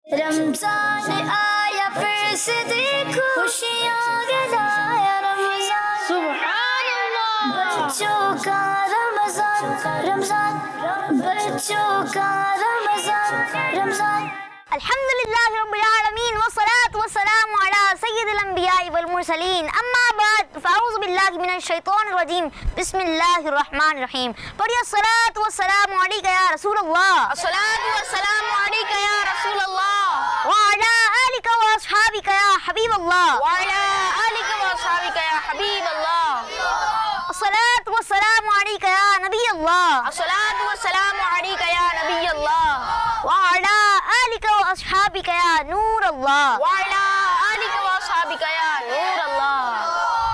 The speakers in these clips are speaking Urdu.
رمضان آیا پھر سے دیکھو خوشیاں گلایا رمضان سبحان اللہ. بچوں کا رمضان رمضان بچوں کا رمضان رمضان. الحمد للہ رب العالمین والصلاة والسلام علی سید الانبیاء والمرسلین اما بعد فاعوذ باللہ من الشیطان الرجیم بسم اللہ الرحمن الرحیم. پڑھیے الصلاة والسلام علیک یا رسول اللہ الصلاۃ والسلام علیک یا رسول اللہ وعلی آلک واصحابک یا حبیب اللہ وعلی آلک واصحابک یا حبیب اللہ. الصلاة والسلام علیک یا نبی اللہ الصلاۃ والسلام علیک یا نبی اللہ وعلی آلک واصحابک یا نور اللہ. وعلی آلک واصحابک یا نور اللہ.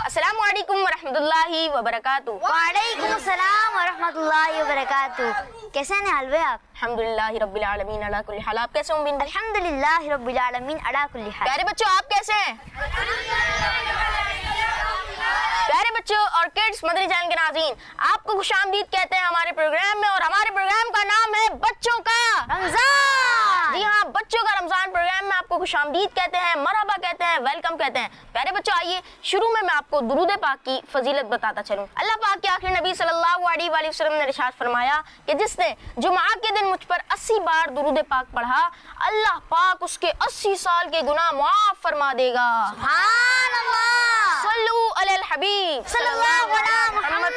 السلام علیکم ورحمۃ اللہ وبرکاتہ. وعلیکم السلام ورحمۃ اللہ وبرکاتہ. کیسے ہیں حلوے آپ؟ الحمدللہ رب العالمین علی کل حال. آپ کیسے ہوں بن بھائی؟ الحمدللہ رب العالمین علی کل حال. پیارے بچوں آپ کیسے ہیں؟ پیارے بچوں اور کڈس مدنی چینل کے ناظرین آپ کو خوش آمدید کہتے ہیں ہمارے پروگرام میں، اور ہمارے پروگرام کا نام ہے بچوں کا رمضان. جی ہاں، بچوں کا رمضان پروگرام میں آپ کو خوش آمدید کہتے ہیں، مرحبا کہتے ہیں، ویلکم کہتے ہیں. پیارے بچوں آئیے شروع میں آپ کو درود پاک کی فضیلت بتاتا چلوں. اللہ پاک کے آخری نبی صلی اللہ علیہ وآلہ وسلم نے ارشاد فرمایا کہ جس نے جمعہ کے دن مجھ پر 80 بار درود پاک پڑھا اللہ پاک اس کے 80 سال کے گناہ معاف فرما دے گا. سبحان اللہ. صلو علی الحبیب صلی اللہ علی محمد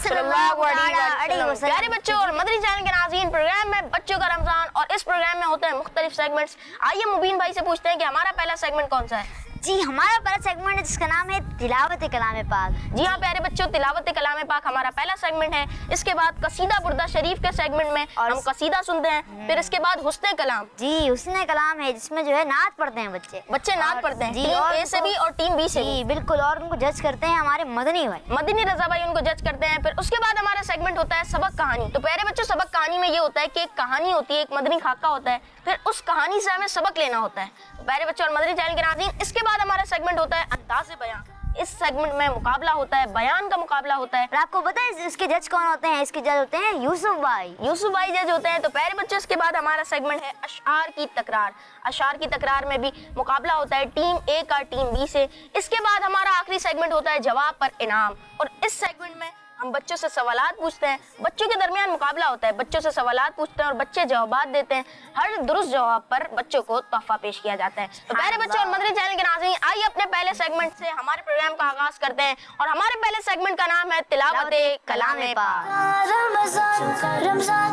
صلی اللہ علیہ وسلم. پیارے بچوں اور مدنی چینل کے ناظرین پروگرام میں بچوں کا رمضان، اور اس پروگرام میں ہوتے ہیں مختلف سیگمنٹس. آئیے مبین بھائی سے پوچھتے ہیں کہ ہمارا پہلا سیگمنٹ کون سا ہے؟ جی ہمارا پہلا سیگمنٹ ہے جس کا نام ہے تلاوت کلام پاک. جی ہاں پیارے بچوں، تلاوت کلام پاک ہمارا پہلا سیگمنٹ ہے. اس کے بعد قصیدہ بردہ شریف کے سیگمنٹ میں اور ہم قصیدہ سنتے ہیں. پھر اس کے بعد حسن کلام. جی حسن کلام ہے جس میں جو ہے نعت پڑھتے ہیں بچے نعت پڑھتے ہیں. جی ٹیم اور اے سے بھی اور ٹیم بی سے بھی. جی بالکل، اور ان کو جج کرتے ہیں ہمارے مدنی بھائی. مدنی رضا بھائی ان کو جج کرتے ہیں. پھر اس کے بعد ہمارا سیگمنٹ ہوتا ہے سبق کہانی. تو پیارے بچوں سبق کہانی میں یہ ہوتا ہے کہ ایک کہانی ہوتی ہے، ایک مدنی خاکہ ہوتا ہے، پھر اس کہانی سے ہمیں سبق لینا ہوتا ہے. پیارے بچوں اور مدنی چینل کے ناظرین اس کے بعد ہمارا سیگمنٹ ہوتا ہے انداز بیان. اس سیگمنٹ میں مقابلہ ہوتا ہے، بیان کا مقابلہ ہوتا ہے. اور آپ کو پتہ ہے اس کے جج کون ہوتے ہیں؟ اس کے جج ہوتے ہیں یوسف بھائی. یوسف بھائی جج ہوتے ہیں. تو پیارے بچوں اس کے بعد ہمارا سیگمنٹ ہے اشعار کی تکرار. اشعار کی تکرار میں بھی مقابلہ ہوتا ہے ٹیم اے کا ٹیم بی سے. اس کے بعد ہمارا آخری سیگمنٹ ہوتا ہے جواب پر انعام. اور اس سیگمنٹ میں ہم بچوں سے سوالات پوچھتے ہیں. بچوں کے درمیان مقابلہ ہوتا ہے، بچوں سے سوالات پوچھتے ہیں اور بچے جوابات دیتے ہیں. ہر درست جواب پر بچوں کو تحفہ پیش کیا جاتا ہے. تو پیارے بچوں اور مدنی چینل کے ناظرین آئیے اپنے پہلے سیگمنٹ سے ہمارے پروگرام کا آغاز کرتے ہیں، اور ہمارے پہلے سیگمنٹ کا نام ہے تلاوت کلام پاک. رمضان رمضان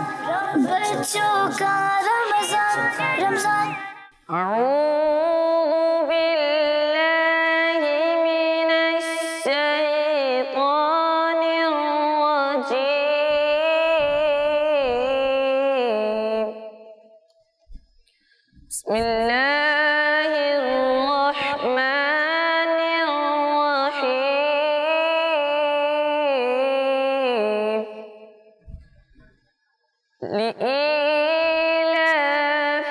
بچوں کا رمضان رمضان. اعوذ باللہ من الشیطان الرجیم. بسم اللہ الرحمن الرحیم. لإيلاف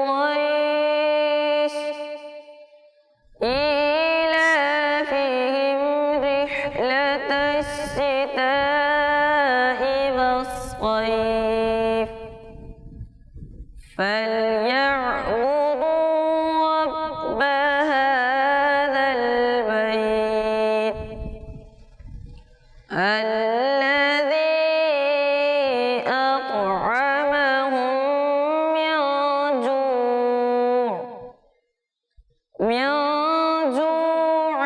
قريش إيلافهم رحلة الشتاء والصيف فليعبدوا رب هذا البيت الذي أطعمهم من جوع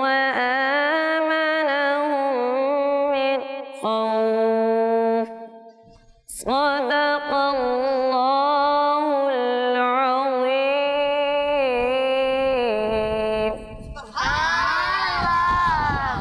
وآمنهم من خوف. صدق الله العظيم.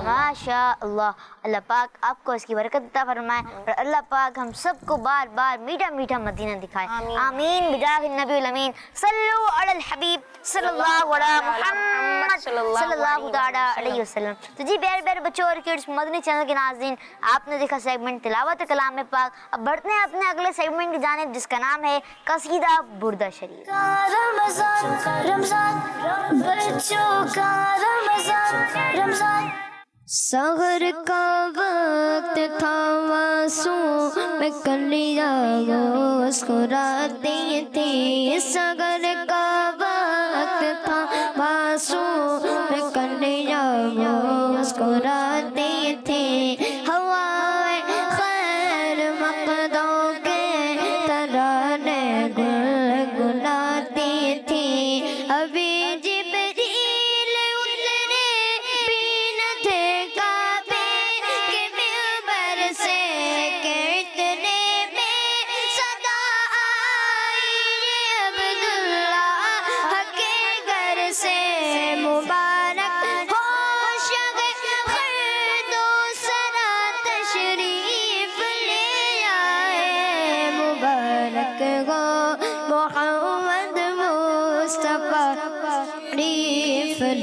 ماشاء اللہ. اللہ پاک آپ کو اس کی برکت عطا فرمائے، اور اللہ پاک ہم سب کو بار بار میٹھا میٹھا مدینہ دکھائے. آمین بجاہ النبی الامین. صلو علی الحبیب صلی اللہ علی محمد صلی اللہ تعالی علیہ وسلم. تو جی پیارے پیارے بچوں اور کڈس مدنی چینل کے ناظرین آپ نے دیکھا سیگمنٹ تلاوت کلام پاک. اب بڑھتے ہیں اپنے اگلے سیگمنٹ کی جانب جس کا نام ہے قصیدہ بردہ شریف. رمضان رمضان بچوں کا رمضان رمضان. سحر کا وقت تھا واسو میں کلیاں مسکراتے تھے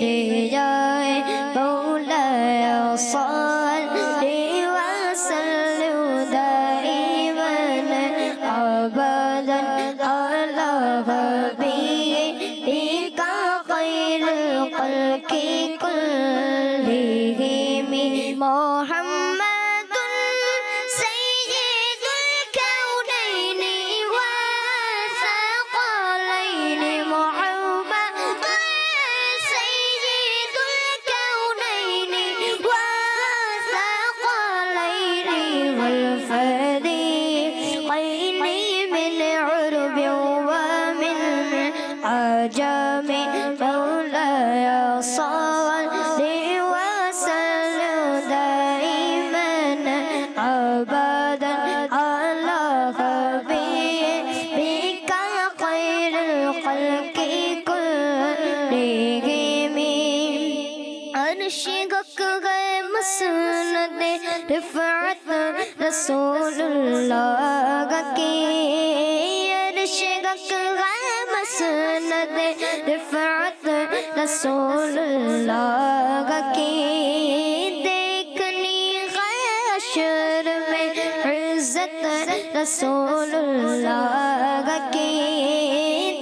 لے جائے مولا صلی وسلم دائما ابدا علی حبیبک خیر الخلق كلهم محمد سيد الكونين والثقلين محمد سيد الكونين والثقلين والفريقين من عرب ومن عجم مولاي صل وسلم دائما ابدا على حبيبك خير الخلق كلهم عرش گک گئے مسند رفعت رسول اللہ کی عرش گک گئے مسند رفعت رسول اللہ کی دیکھنی ہے حشر میں عزت رسول اللہ کی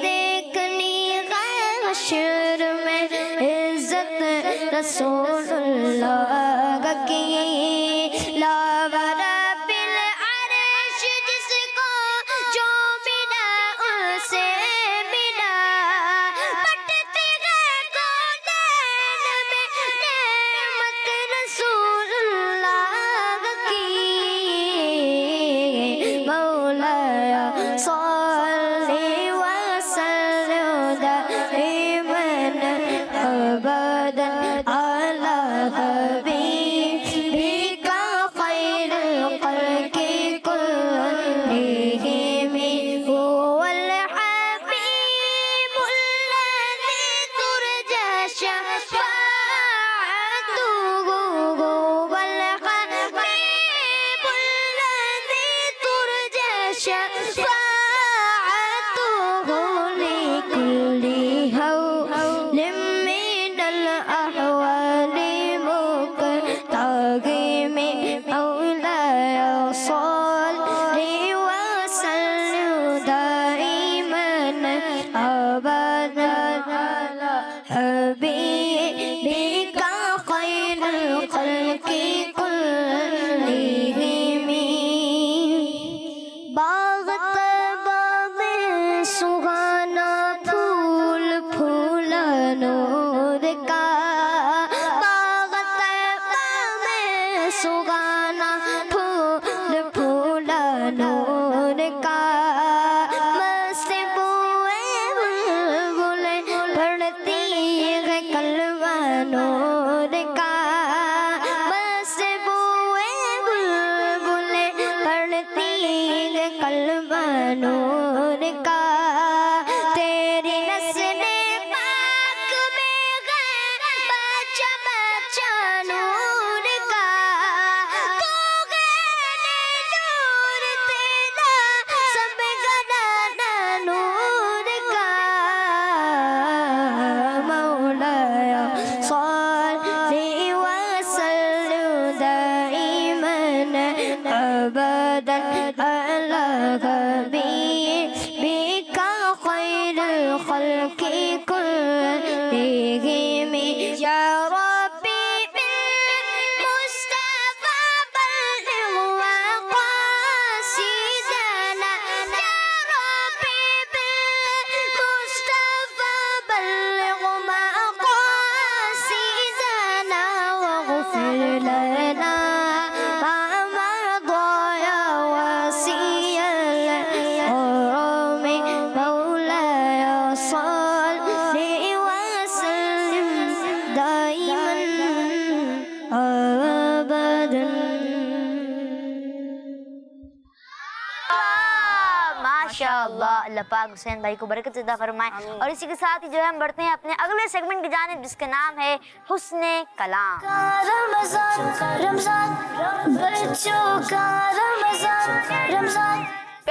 دیکھنی ہے حشر میں عزت رسول اللہ کی لا رب العرش جس کو جو ملا ان سے ملا بٹتے گئے گودین میں نعمت رسول اللہ کی مولایا صلی وسلم دائما ابدا علی حبیبک خیر الخلق كلهم هو الحبیب الذی ترجى شفاعته هو الحبیب الذی ترجى شفاعته لكل هول من الأحوال مقتحم مولاي صل وسلم دائما أبدا على حبيبك خير الخلق كلهم باغ طیبہ میں سہانا پھول پھولا نور کا باغ طیبہ میں سہانا پھول پھولا نور کا مست بوئے بلبلیں پڑھتی ہے کلمہ نور کا مست بوئے بلبلیں پڑھتی ہے کلمہ نور کا تیری نسل پاک میں گئے بچہ بچہ نور کا تو گئے نور تیرا سب گنانا نور کا مولایا صلی وسلم دائما ابدا على حبيبك خير الخلق كلهم يا ربي بالمصطفى بلغ مقاصدنا يا ربي بالمصطفى بلغ مقاصدنا واغفر لنا ما مضى يا واسع الكرم مولاي صل وسلم دائما ابدا ماشاء اللہ اللہ پاک حسین بھائی کو برکت عطا فرمائے اور اسی کے ساتھ ہی جو ہے ہم بڑھتے ہیں اپنے اگلے سیگمنٹ کی جانب جس کا نام ہے حسن کلام رمضان رمضان بچوں کا رمضان رمضان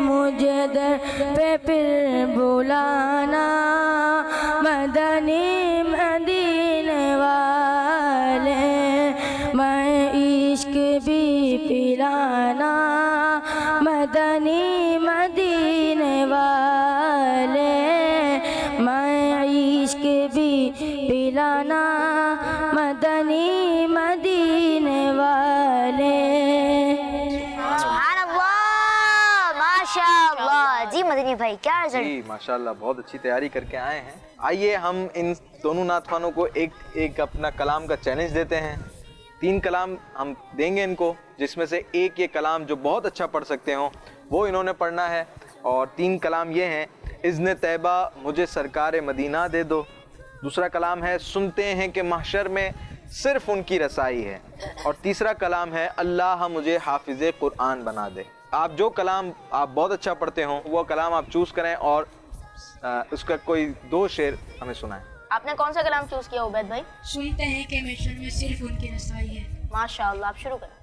مجھے در پہ پھر بلانا مدنی مدینے والے میں عشق بھی پلانا مدنی مدینے والے میں عشق بھی پلانا مدنی مدینے والے. سبحان اللہ ماشاء اللہ. جی مدنی بھائی کیا رزلٹ؟ جی ماشاءاللہ بہت اچھی تیاری کر کے آئے ہیں. آئیے ہم ان دونوں نعت خوانوں کو ایک اپنا کلام کا چیلنج دیتے ہیں. 3 کلام ہم دیں گے ان کو، جس میں سے ایک یہ کلام جو بہت اچھا پڑھ سکتے ہوں وہ انہوں نے پڑھنا ہے. اور 3 کلام یہ ہیں: اذن طیبہ مجھے سرکار مدینہ دے دو. دوسرا کلام ہے سنتے ہیں کہ محشر میں صرف ان کی رسائی ہے. اور تیسرا کلام ہے اللہ مجھے حافظ قرآن بنا دے. آپ جو کلام آپ بہت اچھا پڑھتے ہوں وہ کلام آپ چوز کریں اور اس کا کوئی 2 شعر ہمیں سنائیں. آپ نے کون سا کلام چوز کیا عبید بھائی؟ سنتے ہیں کہ محشر میں صرف ان کی رسائی ہے. ماشاءاللہ آپ شروع کریں.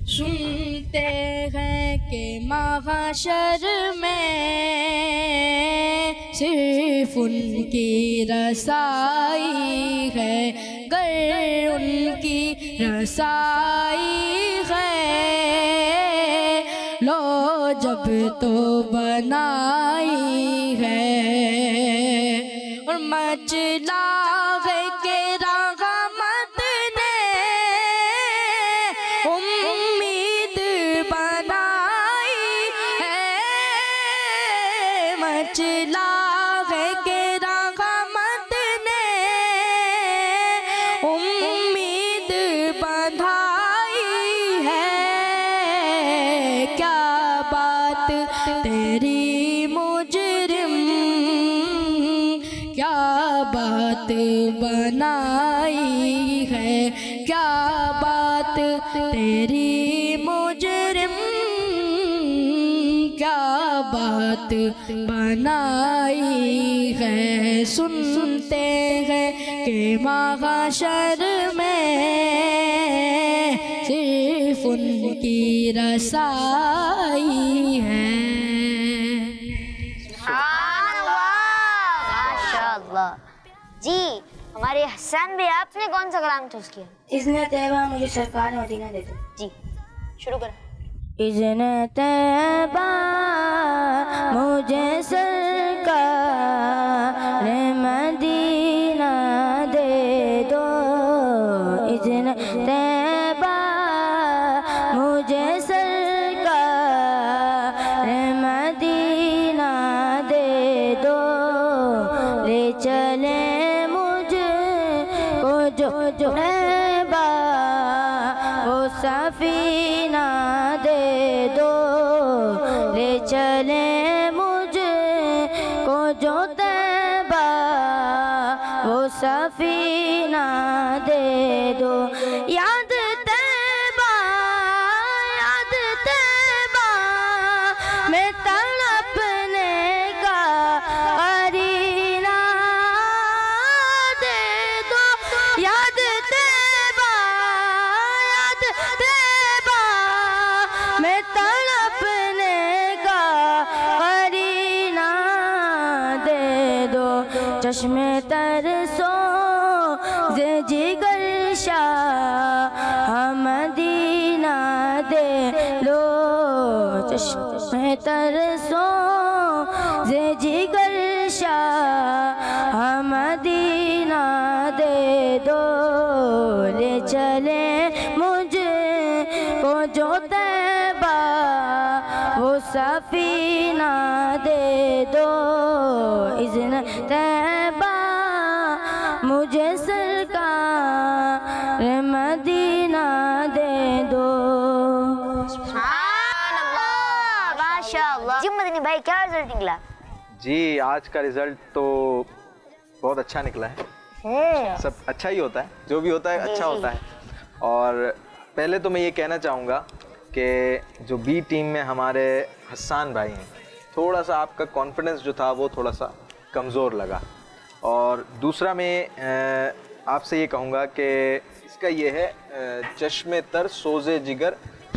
سنتے ہیں کہ محشر میں صرف ان کی رسائی ہے، گر ان کی رسائی ہے لو جب تو بنائی ہے، اور مچلا ہے کہ رحمت نے امید بنائی ہے، مچلا ہے کہ رحمت نے امید بندھائی ہے. کیا بات تیری مجرم، کیا بات بنائی ہے، کیا بات تیری مجرم، کیا بات بنائی ہے. سنتے ہیں کہ محشر میں صرف ان کی رسائی ہے. ماشاء اللہ. جی ہمارے حسین بھائی آپ نے کون سا کلام چوز کیا؟ اذن طیبہ مجھے سرکار مدینہ دے دو. جی شروع کریں. اذن طیبہ مجھے سرکار مدینہ دے دو. اذن طیبہ مجھے سرکار مدینہ دے دو. لے چلے مجھ کو جو طیبہ وہ سفینہ دے دو. لے چلے مجھ کو جو طیبہ وہ سفینہ دے دو. یاد طیبہ یاد طیبہ میں تڑپنے کا قرینہ دے دو. یاد طیبہ یاد طیبہ میں تڑپنے کا قرینہ دے دو. چشم ترسو زے جگر شاہ مدینہ دے لو. چشم ترسو زے جگر شاہ مدینہ دے دو. لے چلے مجھ کو جو طیبہ وہ سفینہ دے دو. اذن طیبہ مجھے سرکار مدینہ دے دو. ماشاء اللہ. جی مدنی بھائی کیا رزلٹ نکلا؟ جی آج کا رزلٹ تو بہت اچھا نکلا ہے. سب اچھا ہی ہوتا ہے، جو بھی ہوتا ہے اچھا ہوتا ہے. اور پہلے تو میں یہ کہنا چاہوں گا کہ جو بی ٹیم میں ہمارے حسان بھائی ہیں، تھوڑا سا آپ کا کانفیڈنس جو تھا وہ تھوڑا سا کمزور لگا. اور دوسرا میں آپ سے یہ کہوں گا کہ اس کا یہ ہے چشم تر سوز جگر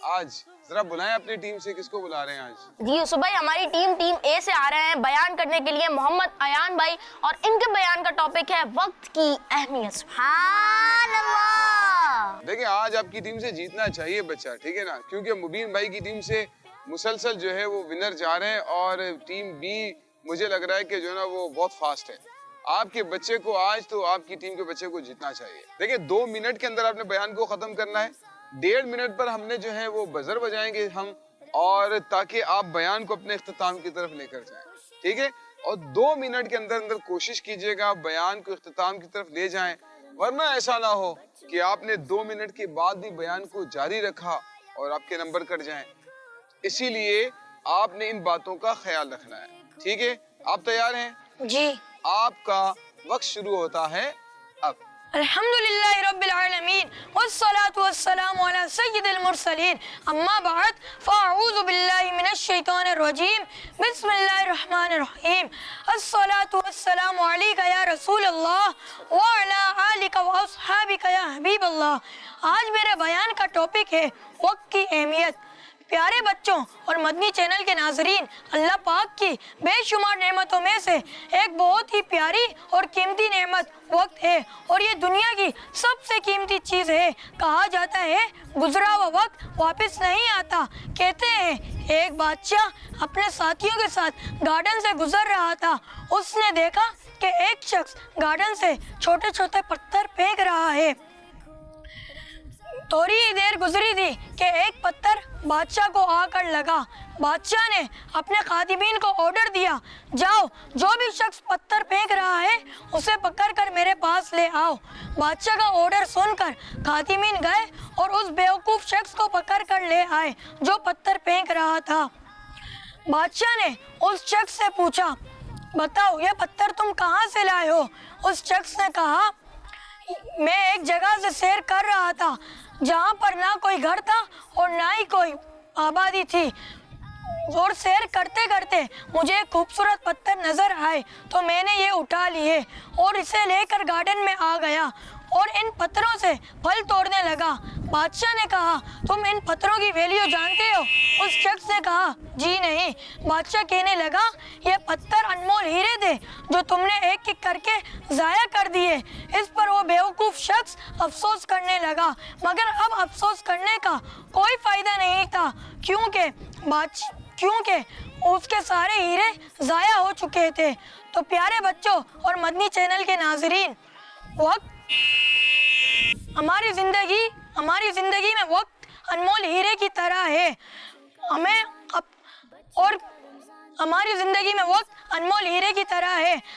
آج ذرا بلائیں اپنی ٹیم سے, کس کو بلا رہے ہیں آج؟ جی یوسف بھائی, ہماری ٹیم اے سے آ رہے ہیں بیان کرنے کے لیے محمد ایان بھائی, اور ان کے بیان کا ٹاپک ہے وقت کی اہمیت. سبحان اللہ. دیکھیں آج آپ کی ٹیم سے جیتنا چاہیے بچہ, ٹھیک ہے نا, کیونکہ مبین بھائی کی ٹیم سے مسلسل جو ہے وہ ونر جا رہے ہیں, اور ٹیم بی مجھے لگ رہا ہے کہ جو ہے نا وہ بہت فاسٹ ہے. آپ کے بچے کو آج تو آپ کی ٹیم کے بچے کو جیتنا چاہیے. دیکھیں 2 منٹ کے اندر آپ نے بیان کو ختم کرنا ہے. 1.5 منٹ پر ہم نے جو ہے وہ بزر بجائیں گے ہم, اور تاکہ آپ بیان کو اپنے اختتام کی طرف لے کر جائیں, ٹھیک ہے. اور 2 منٹ کے اندر کوشش کیجئے گا بیان کو اختتام کی طرف لے جائیں, ورنہ ایسا نہ ہو کہ آپ نے 2 منٹ کے بعد بھی بیان کو جاری رکھا اور آپ کے نمبر کٹ جائیں. اسی لیے آپ نے ان باتوں کا خیال رکھنا ہے, ٹھیک ہے. آپ تیار ہیں؟ جی. آپ کا وقت شروع ہوتا ہے اب. الحمدللہ رب العالمین والصلاة والسلام علی سید المرسلین, اما بعد فاعوذ باللہ من الشیطان الرجیم, بسم اللہ الرحمن الرحیم. الصلاة والسلام علیکہ یا رسول اللہ وعلی آلکہ واصحابکہ یا حبیب اللہ. آج میرے بیان کا ٹاپک ہے وقت کی اہمیت. پیارے بچوں اور مدنی چینل کے ناظرین, اللہ پاک کی بے شمار نعمتوں میں سے ایک بہت ہی پیاری اور قیمتی نعمت وقت ہے, اور یہ دنیا کی سب سے قیمتی چیز ہے. کہا جاتا ہے گزرا ہوا وقت واپس نہیں آتا. کہتے ہیں ایک بادشاہ اپنے ساتھیوں کے ساتھ گارڈن سے گزر رہا تھا. اس نے دیکھا کہ ایک شخص گارڈن سے چھوٹے چھوٹے پتھر پھینک رہا ہے. تھوڑی ہی دیر گزری تھی کہ ایک پتھر بادشاہ کو آ کر لگا. بادشاہ نے اپنے خادمین کو آرڈر دیا, جاؤ جو بھی شخص پتھر پھینک رہا ہے اسے پکڑ کر میرے پاس لے آؤ. بادشاہ کا آرڈر سن کر خادمین گئے اور اس بیوقوف شخص کو پکڑ کر لے آئے جو پتھر پھینک رہا تھا. بادشاہ نے اس شخص سے پوچھا, بتاؤ یہ پتھر تم کہاں سے لائے ہو؟ اس شخص نے کہا, میں ایک جگہ سے سیر کر رہا تھا جہاں پر نہ کوئی گھر تھا اور نہ ہی کوئی آبادی تھی, اور سیر کرتے کرتے مجھے ایک خوبصورت پتھر نظر آئے تو میں نے یہ اٹھا لیے اور اسے لے کر گارڈن میں آ گیا اور ان پتھروں سے پھل توڑنے لگا. بادشاہ نے کہا, تم ان پتھروں کی ویلیو جانتے ہو؟ اس شخص نے کہا, جی نہیں. بادشاہ کہنے لگا, یہ پتھر انمول ہیرے تھے جو تم نے ایک ایک کر کے ضائع کر دیے. اس پر وہ بیوقوف شخص افسوس کرنے لگا, مگر اب افسوس کرنے کا کوئی فائدہ نہیں تھا, کیونکہ اس کے سارے ہیرے ضائع ہو چکے تھے. تو پیارے بچوں اور مدنی چینل کے ناظرین, وقت ہماری زندگی میں وقت انمول ہیرے کی طرح ہے.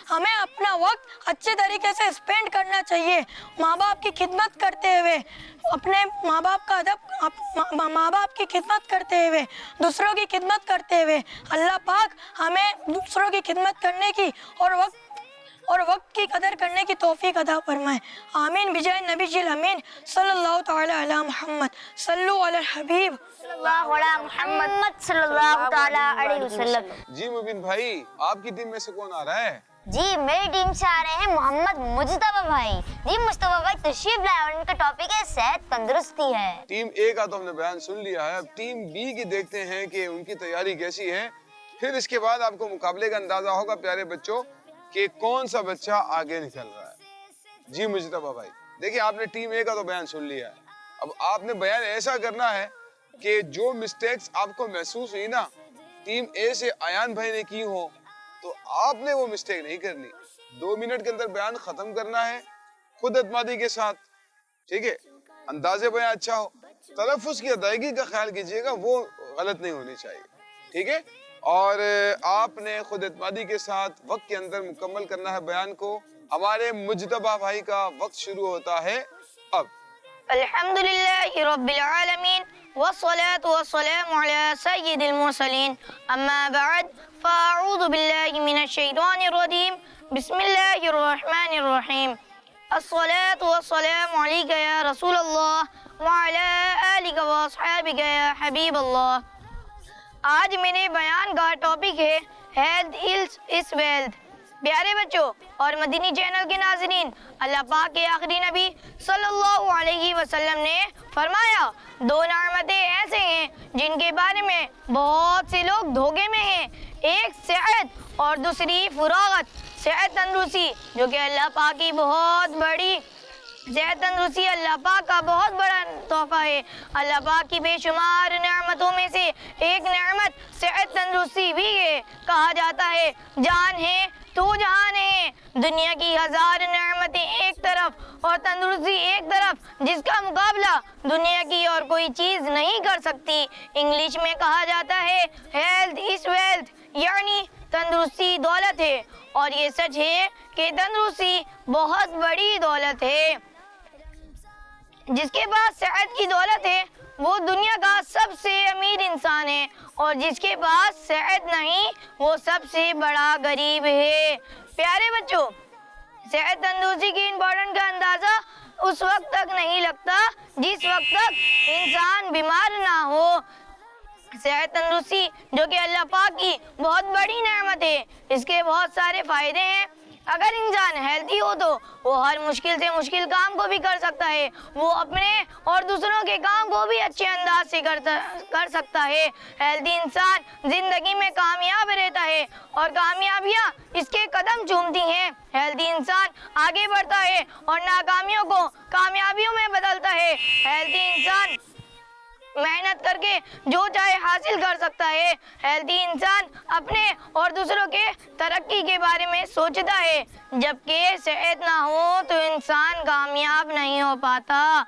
ہمیں اپنا وقت اچھے طریقے سے اسپینڈ کرنا چاہیے, ماں باپ کی خدمت کرتے ہوئے, اپنے ماں باپ کی خدمت کرتے ہوئے, دوسروں کی خدمت کرتے ہوئے. اللہ پاک ہمیں دوسروں کی خدمت کرنے کی اور وقت کی قدر کرنے کی توفیق عطا فرمائے. آمین بجائے نبی جی الامین صلی اللہ تعالی علی محمد. صلو علی الحبیب صلی اللہ علی محمد صلی اللہ تعالی علیہ وسلم. جی مبین بھائی, آپ کی ٹیم میں سے کون آ رہا ہے؟ جی میری ٹیم سے آ رہے ہیں محمد مجتبی بھائی. جی مجتبی بھائی تشریف لائے اور ان کا ٹاپک ہے صحت تندرستی ہے. ٹیم اے کا تو ہم نے بیان سن لیا ہے, اب ٹیم بی کی دیکھتے ہیں کہ ان کی تیاری کیسی ہے. پھر اس کے بعد آپ کو مقابلے کا اندازہ ہوگا پیارے بچوں کہ کون سا بچہ آگے نکل رہا ہے. جی مجتبی بھائی, دیکھیں آپ نے ٹیم اے کا تو بیان سن لیا ہے, اب آپ نے بیان ایسا کرنا ہے کہ جو مسٹیکس آپ کو محسوس ہوئی نا ٹیم اے سے ایان بھائی نے کی ہو, تو آپ نے وہ مسٹیک نہیں کرنی. 2 منٹ کے اندر بیان ختم کرنا ہے خود اعتمادی کے ساتھ, ٹھیک ہے. انداز بیان اچھا ہو, تلفظ کی ادائیگی کا خیال کیجئے گا, وہ غلط نہیں ہونی چاہیے, ٹھیک ہے. اور آپ نے خود اعتمادی کے ساتھ وقت کے اندر مکمل کرنا ہے بیان کو. ہمارے مجتبی بھائی کا وقت شروع ہوتا ہے اب. الحمدللہ رب العالمین والصلاة والسلام علی سید المرسلین, اما بعد فاعوذ باللہ من الشیطان الرجیم, بسم اللہ الرحمن الرحیم. الصلاة والسلام علیکہ یا رسول اللہ وعلی آلکہ واصحابکہ یا حبیب اللہ. آج میرے بیان کا ٹاپک ہے ہیلتھ از ویلتھ. پیارے بچوں اور مدینی چینل کے ناظرین، اللہ پاک کے آخری نبی صلی اللہ علیہ وسلم نے فرمایا 2 نعمتیں ایسے ہیں جن کے بارے میں بہت سے لوگ دھوکے میں ہیں، ایک صحت اور دوسری فراغت۔ صحت تندرستی جو کہ اللہ پاک کی بہت بڑی صحت تندرستی اللہ پاک کا بہت بڑا تحفہ ہے۔ اللہ پاک کی بے شمار نعمتوں میں سے ایک نعمت صحت تندرستی بھی ہے۔ کہا جاتا ہے جان ہے تو جہان ہے، دنیا کی 1000 نعمتیں ایک طرف اور تندرستی ایک طرف، جس کا مقابلہ دنیا کی اور کوئی چیز نہیں کر سکتی۔ انگلش میں کہا جاتا ہے ہیلتھ از ویلتھ، یعنی تندرستی دولت ہے، اور یہ سچ ہے کہ تندرستی بہت بڑی دولت ہے۔ جس کے پاس صحت کی دولت ہے وہ دنیا کا سب سے امیر انسان ہے، اور جس کے پاس صحت نہیں وہ سب سے بڑا غریب ہے۔ پیارے بچوں، صحت تندرستی کی امپورٹنٹ کا اندازہ اس وقت تک نہیں لگتا جس وقت تک انسان بیمار نہ ہو۔ صحت تندرستی جو کہ اللہ پاک کی بہت بڑی نعمت ہے، اس کے بہت سارے فائدے ہیں۔ اگر انسان ہیلتھی ہو تو وہ ہر مشکل سے مشکل کام کو بھی کر سکتا ہے، وہ اپنے اور دوسروں کے کام کو بھی اچھے انداز سے کر سکتا ہے۔ ہیلتھی انسان زندگی میں کامیاب رہتا ہے اور کامیابیاں اس کے قدم چومتی ہیں۔ ہیلتھی انسان آگے بڑھتا ہے اور ناکامیوں کو کامیابیوں میں بدلتا ہے۔ ہیلتھی انسان محنت کر کے جو چاہے حاصل کر سکتا ہے۔ ہیلتھی انسان اپنے اور دوسروں کے ترقی کے بارے میں سوچتا ہے، جبکہ صحت نہ ہو تو انسان کامیاب نہیں ہو پاتا۔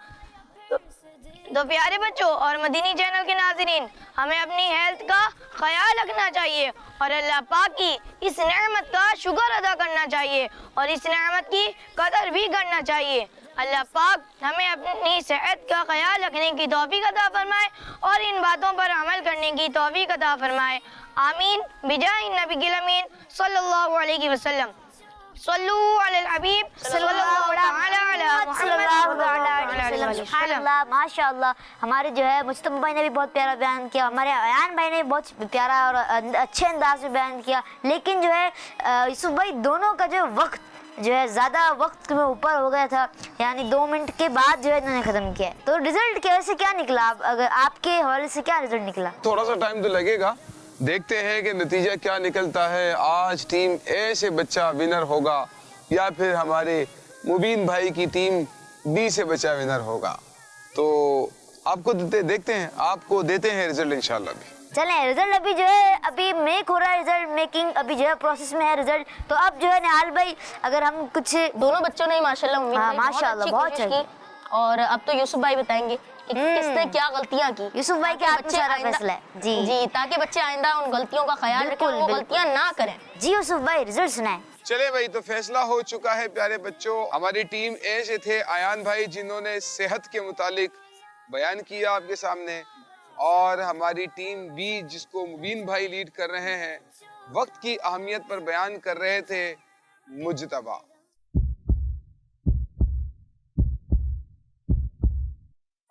تو پیارے بچوں اور مدینی چینل کے ناظرین، ہمیں اپنی ہیلتھ کا خیال رکھنا چاہیے اور اللہ پاک کی اس نعمت کا شکر ادا کرنا چاہیے اور اس نعمت کی قدر بھی کرنا چاہیے۔ اللہ پاک ہمیں اپنی صحت کا خیال رکھنے کی توفیق عطا فرمائے اور ان باتوں پر عمل کرنے کی توفیق عطا فرمائے۔ آمین بجاہ النبی الامین صلی اللہ علیہ وسلم۔ صلو علی الحبیب صلی اللہ علیہ وسلم۔ سبحان اللہ، ماشاء اللہ۔ ہمارے جو ہے مجتبی بھائی نے بھی بہت پیارا بیان کیا، ہمارے ایان بھائی نے بھی بہت پیارا اور اچھے انداز میں بیان کیا، لیکن جو ہے یوسف بھائی دونوں کا جو وقت جو ہے زیادہ وقت میں اوپر ہو گیا تھا، یعنی 2 منٹ کے بعد جو ہے انہوں نے ختم کیا ہے۔ تو رزلٹ کی وجہ سے کیا نکلا، اگر آپ کے حوالے سے کیا رزلٹ نکلا؟ تھوڑا سا ٹائم تو لگے گا، دیکھتے ہیں کہ نتیجہ کیا نکلتا ہے۔ آج ٹیم اے سے بچہ ونر ہوگا یا پھر ہمارے مبین بھائی کی ٹیم بی سے بچہ ونر ہوگا، تو آپ کو دیکھتے ہیں، آپ کو دیتے ہیں رزلٹ انشاءاللہ بھی۔ چلیں، رزلٹ ابھی جو ہے ابھی میک ہو رہا ہے، رزلٹ میکنگ ابھی جو ہے پروسیس میں ہے رزلٹ۔ تو اب جو ہے نہال بھائی اگر ہم کچھ دونوں بچوں نے ماشاءاللہ ماشاءاللہ بہت اچھی کوشش کی، اور اب تو یوسف بھائی بتائیں گے کہ کس نے کیا غلطیاں کی۔ یوسف بھائی کے ہاتھ میں سارا فیصلہ ہے۔ جی تاکہ بچے آئندہ ان غلطیوں کا خیال رکھیں، وہ غلطیاں نہ کریں۔ جی یوسف بھائی رزلٹ سنائیں۔ چلے بھائی، تو فیصلہ ہو چکا ہے پیارے بچوں۔ ہماری ٹیم اے سے تھے ایان بھائی جنہوں نے صحت کے متعلق بیان کیا آپ کے سامنے، اور ہماری ٹیم بی جس کو مبین بھائی لیڈ کر رہے ہیں وقت کی اہمیت پر بیان کر رہے تھے مجتبیٰ۔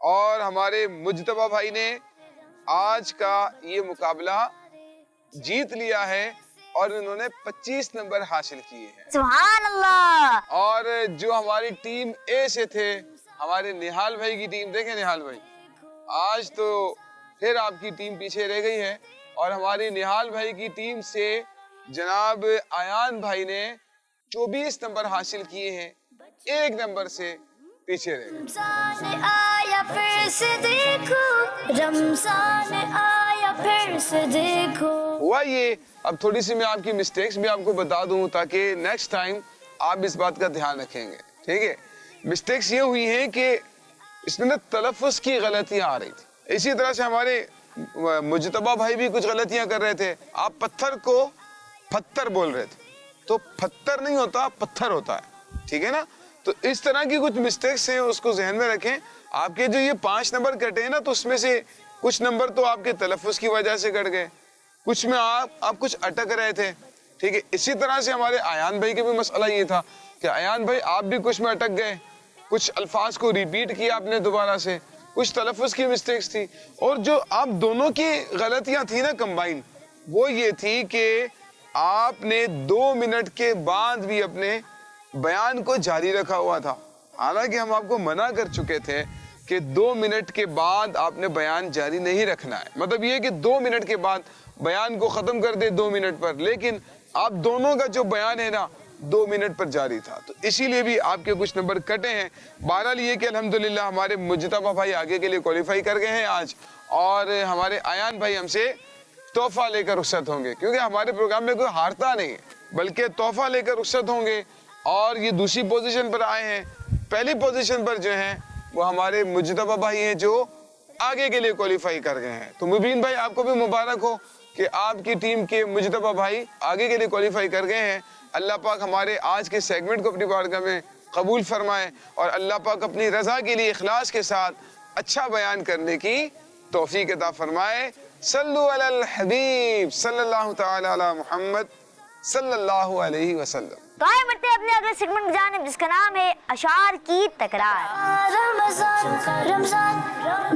اور ہمارے مجتبیٰ بھائی نے آج کا یہ مقابلہ جیت لیا ہے اور انہوں نے 25 نمبر حاصل کیے ہیں۔ سبحان اللہ۔ اور جو ہماری ٹیم اے سے تھے ہمارے نہال بھائی کی ٹیم، دیکھیں نہال بھائی آج تو پھر آپ کی ٹیم پیچھے رہ گئی ہے، اور ہماری نہال بھائی کی ٹیم سے جناب ایان بھائی نے 24 نمبر حاصل کیے ہیں، 1 نمبر سے پیچھے رہ گئے۔ رمضان آیا پھر سے دیکھو، رمضان آیا پھر سے دیکھو۔ ہوا یہ، اب تھوڑی سی میں آپ کی مسٹیکس بھی آپ کو بتا دوں تاکہ نیکسٹ ٹائم آپ اس بات کا دھیان رکھیں گے، ٹھیک ہے۔ مسٹیکس یہ ہوئی ہیں کہ اس میں تلفظ کی غلطیاں آ رہی تھی، اسی طرح سے ہمارے مجتبیٰ بھائی بھی کچھ غلطیاں کر رہے تھے۔ آپ پتھر کو پتھر بول رہے تھے، تو پتھر نہیں ہوتا، پتھر ہوتا ہے، ٹھیک ہے نا۔ تو اس طرح کی کچھ مسٹیکس ہیں، اس کو ذہن میں رکھیں۔ آپ کے جو یہ 5 نمبر کٹے ہیں نا، تو اس میں سے کچھ نمبر تو آپ کے تلفظ کی وجہ سے کٹ گئے، کچھ میں آپ کچھ اٹک رہے تھے، ٹھیک ہے۔ اسی طرح سے ہمارے ایان بھائی کے بھی مسئلہ یہ تھا کہ ایان بھائی آپ بھی کچھ میں اٹک گئے، کچھ الفاظ کو ریپیٹ کیا آپ نے دوبارہ سے، کچھ تلفظ کی مسٹیکس تھی۔ اور جو آپ دونوں کی غلطیاں تھی نا کمبائن، وہ یہ تھی کہ آپ نے 2 منٹ کے بعد بھی اپنے بیان کو جاری رکھا ہوا تھا، حالانکہ ہم آپ کو منع کر چکے تھے کہ 2 منٹ کے بعد آپ نے بیان جاری نہیں رکھنا ہے. مطلب یہ کہ 2 منٹ کے بعد بیان کو ختم کر دے 2 منٹ پر، لیکن آپ دونوں کا جو بیان ہے نا 2 منٹ پر جاری تھا، تو اسی لیے بھی آپ کے کچھ نمبر کٹے ہیں. بہرحال یہ کہ الحمدللہ ہمارے مجتبیٰ بھائی آگے کے لیے کوالیفائی کر گئے ہیں آج، اور ہمارے ایان بھائی ہم سے تحفہ لے کر رخصت ہوں گے، کیونکہ ہمارے پروگرام میں کوئی ہارتا نہیں ہے بلکہ تحفہ لے کر رخصت ہوں گے. اور یہ دوسری پوزیشن پر آئے ہیں. پہلی پوزیشن پر جو ہیں وہ ہمارے مجتبیٰ بھائی ہیں جو آگے کے لیے کوالیفائی کر گئے ہیں. تو مبین بھائی آپ کو بھی مبارک ہو کہ آپ کی ٹیم کے مجتبیٰ بھائی آگے کے لیے کوالیفائی کر گئے ہیں. اللہ پاک ہمارے آج کے سیگمنٹ کو اپنی بارگاہ میں قبول فرمائے، اور اللہ پاک اپنی رضا کے لیے اخلاص کے ساتھ اچھا بیان کرنے کی توفیق عطا فرمائے. صلو علی الحبیب صلی اللہ تعالی علی محمد صلی اللہ علیہ وسلم. تو آئے بڑھتے ہیں اپنے اگلے سیگمنٹ کی جانب، جس کا نام ہے اشعار کی تکرار. رمضان رمضان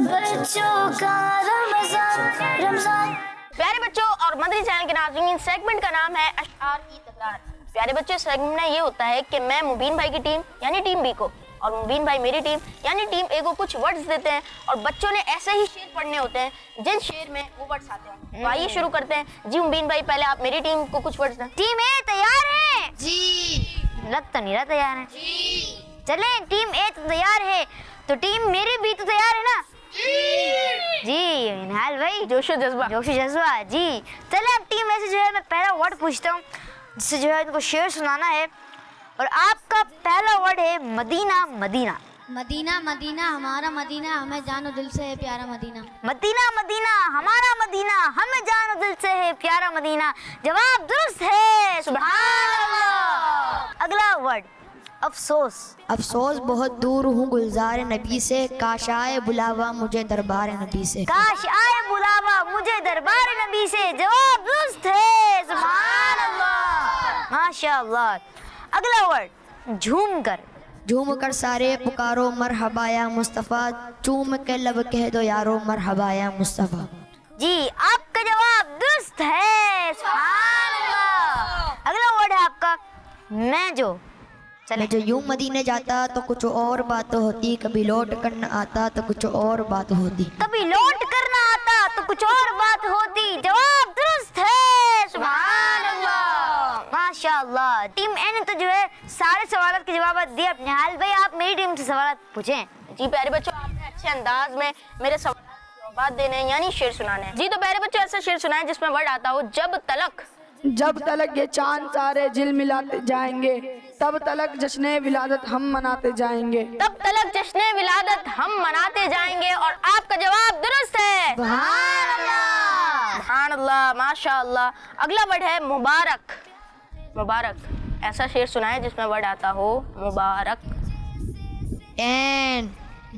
بچوں کا رمضان رمضان. پیارے بچوں اور مدنی چینل کے ناظرین، سیگمنٹ کا نام ہے اشعار کی تکرار. پیارے بچوں، سیگمنٹ میں یہ ہوتا ہے کہ میں مبین بھائی کی ٹیم یعنی ٹیم بی کو اور مبین بھائی میری ٹیم یعنی ٹیم اے کو کچھ ورڈز دیتے ہیں، اور بچوں نے ایسے ہی شعر پڑھنے ہوتے ہیں جن شعر میں وہ ورڈز آتے ہیں. تو آئیے شروع کرتے ہیں. جی مبین بھائی، پہلے آپ میری ٹیم کو کچھ ورڈز دیں. ٹیم اے تیار ہے؟ جی. لگ تو نہیں رہا تیار ہے. جی. چلیں، ٹیم اے تو تیار ہے تو ٹیم میری بھی تو تیار ہے نا؟ جی نہال بھائی، جوش و جذبہ. جوش و جذبہ. جی چلیں، اب ٹیم اے سے جو ہے میں پہلا ورڈ پوچھتا ہوں، جس سے جو ہے ان کو شعر سنانا ہے، اور آپ کا پہلا ورڈ ہے مدینہ. مدینہ مدینہ مدینہ ہمارا مدینہ، ہمیں جان و دل سے ہے پیارا مدینہ. مدینہ مدینہ ہمارا مدینہ، ہمیں جان و دل سے ہے پیارا مدینہ. جواب درست ہے، سبحان اللہ. اگلا ورڈ افسوس. افسوس بہت دور ہوں گلزار نبی سے، کاش آئے بلاوا مجھے دربار نبی سے. کاش آئے بلاوا مجھے دربار نبی سے. جواب درست ہے، سبحان اللہ، ماشاء اللہ. اگلا ورڈ جھوم کر. جھوم کر سارے پکارو مرحبا یا مصطفیٰ، چوم کے لب کہہ دو یارو مرحبا یا مصطفیٰ. جی آپ کا جواب درست ہے، سبحان اللہ. اگلا ورڈ ہے آپ کا میں جو. میں جو یوں مدینے جاتا تو کچھ اور بات ہوتی، کبھی لوٹ کر نہ آتا تو کچھ اور بات ہوتی. کبھی لوٹ کر نہ آتا تو کچھ اور بات ہوتی. جواب درست ہے، سبحان اللہ، ماشاء اللہ. ٹیم اے نے تو جو ہے سارے سوالات کے جوابات دیے. اپنے حال بھائی آپ میری ٹیم سے سوالات پوچھیں. جی پیارے بچوں، آپ نے اچھے انداز میں میرے سوالات کے جوابات دینے ہیں یعنی شعر سنانے ہیں. جی تو پیارے بچوں، ایسا شعر سنائیں جس میں ورڈ آتا ہو جب تلک. جب تلک یہ چاند سارے جل ملاتے جائیں گے، تب تلک جشن ولادت ہم مناتے جائیں گے. تب تلک جشن ولادت ہم مناتے جائیں گے، اور آپ کا جواب درست ہے، سبحان اللہ. سبحان اللہ، ماشاء اللہ. اگلا ورڈ ہے مبارک. مبارک ایسا شعر سنائیں جس میں ورڈ آتا ہو مبارک. 10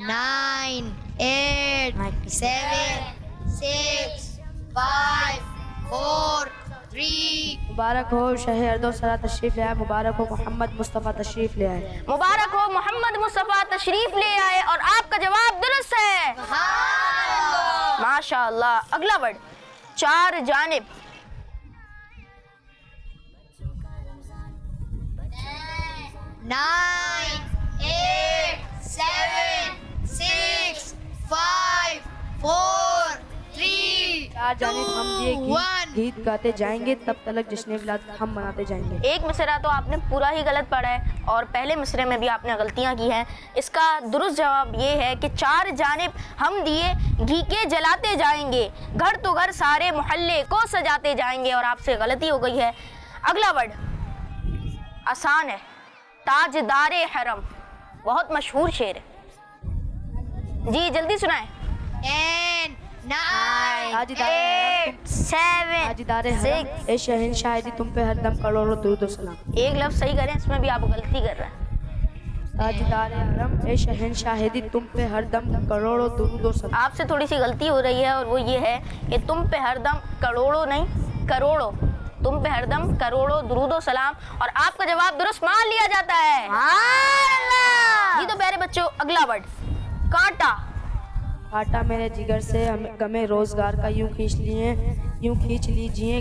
9 8 7 6 5 4 3. مبارک ہو شہر اردو سرا تشریف لے آئے، مبارک ہو محمد مصطفیٰ تشریف لے آئے. مبارک ہو محمد مصطفیٰ تشریف لے آئے، اور آپ کا جواب درست ہے، ماشاء اللہ. اگلا ورڈ چار جانب. 9 8 7 6 5 4 3 چار جانب ہم یہ گیت گاتے جائیں گے، تب تلک جشن ولادت ہم مناتے جائیں گے. ایک مصرعہ تو آپ نے پورا ہی غلط پڑھا ہے، اور پہلے مصرعے میں بھی آپ نے غلطیاں کی ہیں. اس کا درست جواب یہ ہے کہ چار جانب ہم دیے گھی کے جلاتے جائیں گے، گھر تو گھر سارے محلے کو سجاتے جائیں گے، اور آپ سے غلطی ہو گئی ہے. اگلا ورڈ آسان ہے، تاجدار حرم. بہت مشہور شعر ہے. جی جلدی سنائیں. 10 9 8 7 تاجدار حرم اے شہنشاہ دی تم پہ ہر دم کروڑوں درود و سلام. ایک لفظ صحیح کریں، اس میں بھی آپ غلطی کر رہے ہیں. تاجدار حرم اے شہنشاہ دی تم پہ ہر دم کروڑوں درود و سلام. آپ سے تھوڑی سی غلطی ہو رہی ہے، اور وہ یہ ہے کہ تم پہ ہر دم کروڑوں نہیں کروڑوں، تم پہ ہر دم کروڑوں درود و سلام، اور آپ کا جواب درست مان لیا جاتا ہے. جی تو پیارے بچوں، اگلا ورڈ کانٹا. کاٹا میرے جگر سے غمِ روزگار کا یوں کھینچ لیجئے.